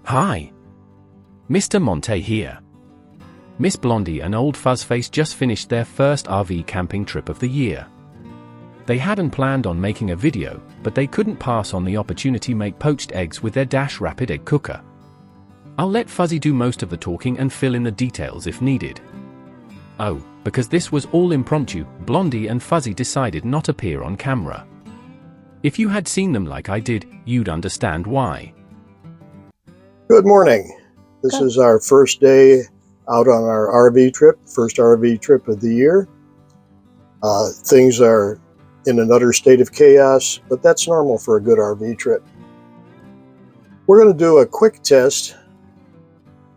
Hi. Mr. Monte here. Miss Blondie and Old Fuzzface just finished their first RV camping trip of the year. They hadn't planned on making a video, but they couldn't pass on the opportunity to make poached eggs with their rapid egg cooker. I'll let Fuzzy do most of the talking and fill in the details if needed. Oh, because this was all impromptu, Blondie and Fuzzy decided not to appear on camera. If you had seen them like I did, you'd understand why. Good morning. This is our first day out on our RV trip, first RV trip of the year. Things are in an utter state of chaos, but that's normal for a good RV trip. We're going to do a quick test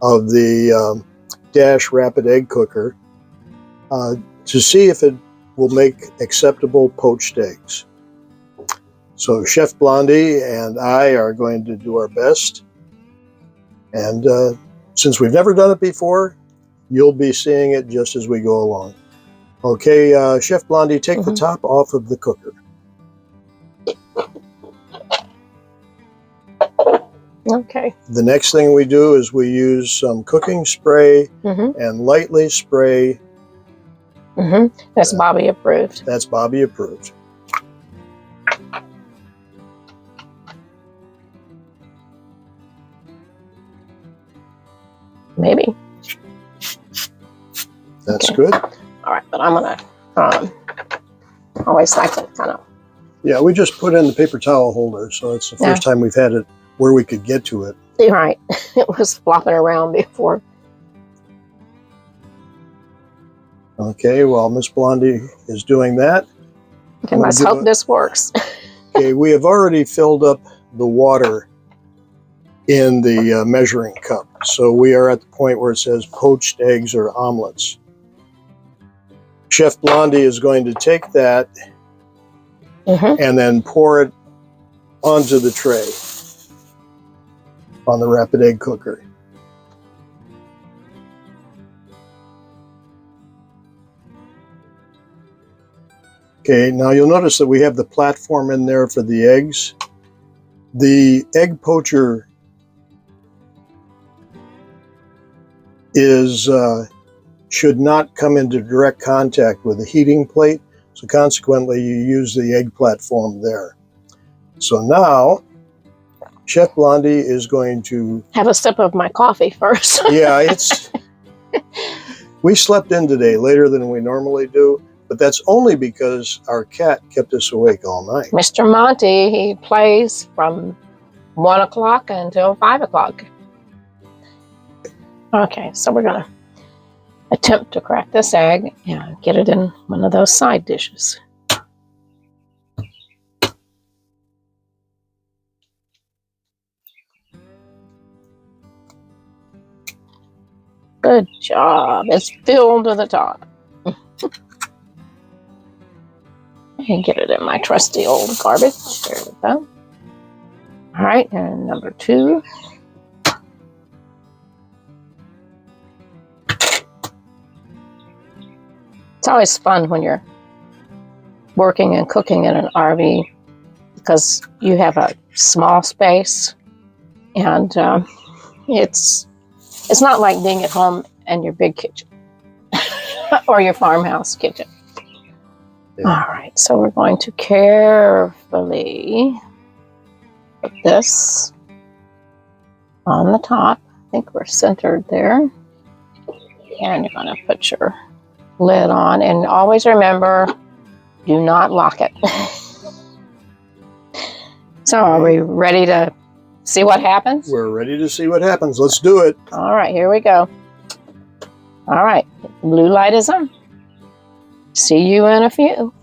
of the Dash Rapid Egg Cooker to see if it will make acceptable poached eggs. So Chef Blondie and I are going to do our best. And since we've never done it before, you'll be seeing it just as we go along. Okay, Chef Blondie, take the top off of the cooker. Okay. The next thing we do is we use some cooking spray and lightly spray. That's Bobby approved. That's Bobby approved. Maybe. That's good. All right, but I'm gonna always like to kind of. Yeah, we just put in the paper towel holder, so it's the first time we've had it where we could get to it. Right, it was flopping around before. Okay, while Miss Blondie is doing that. Okay, let's hope this works. Okay, we have already filled up the water in the measuring cup. So we are at the point where it says poached eggs or omelets. Chef Blondie is going to take that and then pour it onto the tray on the rapid egg cooker. Okay, now you'll notice that we have the platform in there for the eggs. The egg poacher should not come into direct contact with the heating plate, so consequently you use the egg platform there. So now Chef Blondie is going to have a sip of my coffee first. Yeah, we slept in today later than we normally do, but that's only because our cat kept us awake all night. Mr. Monty, he plays from 1 o'clock until 5 o'clock. Okay, so we're gonna attempt to crack this egg and get it in one of those side dishes. Good job. It's filled to the top. And get it in my trusty old garbage. There we go. All right, and number 2. It's always fun when you're working and cooking in an RV because you have a small space, and it's not like being at home in your big kitchen or your farmhouse kitchen. Yeah. All right, so we're going to carefully put this on the top. I think we're centered there. And you're going to put your lid on, and always remember, do not lock it. So are we ready to see what happens? We're ready to see what happens. Let's do it. All right, here we go. All right, blue light is on. See you in a few.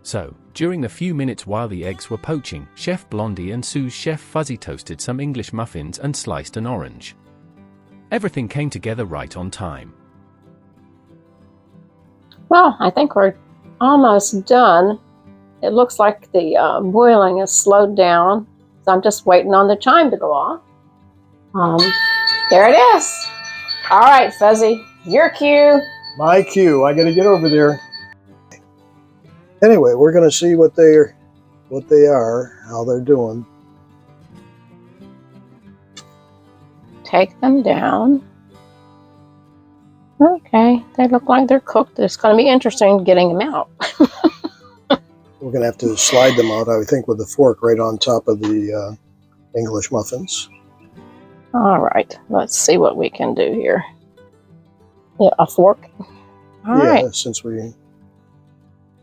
So, during the few minutes while the eggs were poaching, Chef Blondie and Sue's Chef Fuzzy toasted some English muffins and sliced an orange. Everything came together right on time. Well, I think we're almost done. It looks like the boiling has slowed down, so I'm just waiting on the chime to go off. There it is. All right, Fuzzy, your cue. My cue. I got to get over there. Anyway, we're going to see what they are, how they're doing. take them down. Okay, they look like they're cooked. It's going to be interesting getting them out. We're going to have to slide them out, I would think, with a fork right on top of the English muffins. All right, let's see what we can do here. Yeah, a fork. All right. Since we...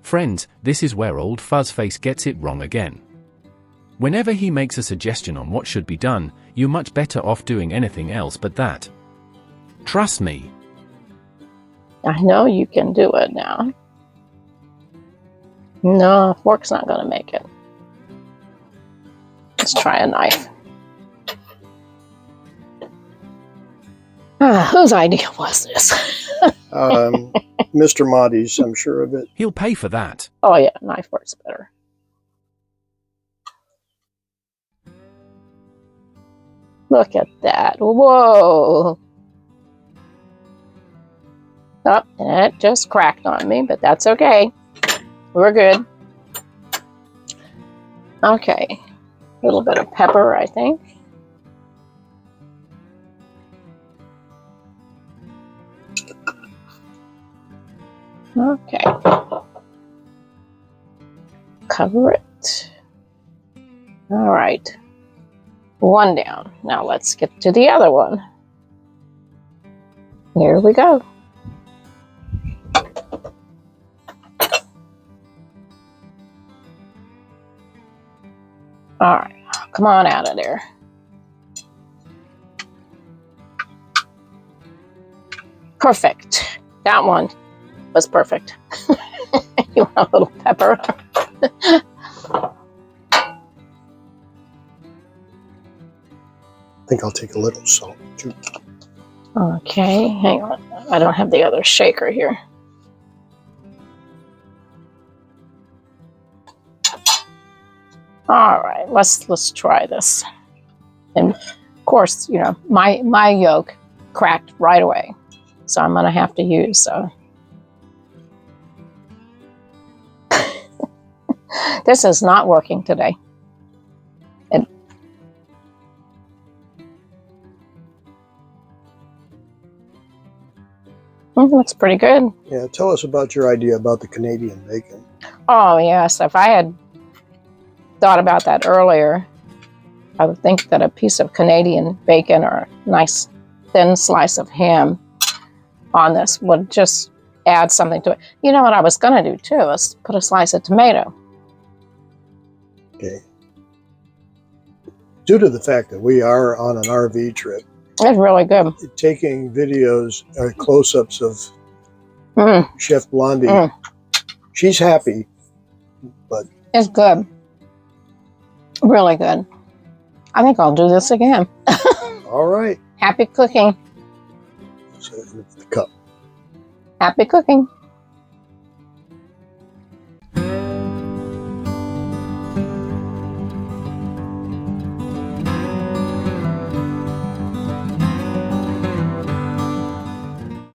Friends, this is where old Fuzzface gets it wrong again. Whenever he makes a suggestion on what should be done, you're much better off doing anything else but that. Trust me. I know you can do it now. No, a fork's not going to make it. Let's try a knife. Whose idea was this? Mr. Monty's, I'm sure of it. He'll pay for that. Oh yeah, knife works better. Look at that. Whoa. Oh, and it just cracked on me, but that's okay. We're good. Okay. A little bit of pepper, I think. Okay. Cover it. All right. One down. Now let's get to the other one. Here we go. All right. Come on out of there. Perfect. That one was perfect. You want a little pepper? I think I'll take a little salt too. Okay, hang on. I don't have the other shaker here. All right, let's try this. And of course, you know, my yolk cracked right away, so I'm gonna have to use. This is not working today. Looks pretty good. Yeah, tell us about your idea about the Canadian bacon. Oh, yes. If I had thought about that earlier, I would think that a piece of Canadian bacon or a nice thin slice of ham on this would just add something to it. You know what I was going to do, too, is put a slice of tomato. Okay. Due to the fact that we are on an RV trip, It's really good. taking videos, close-ups of Chef Blondie, she's happy, but... It's good. Really good. I think I'll do this again. All right. Happy cooking. So, the cup. Happy cooking.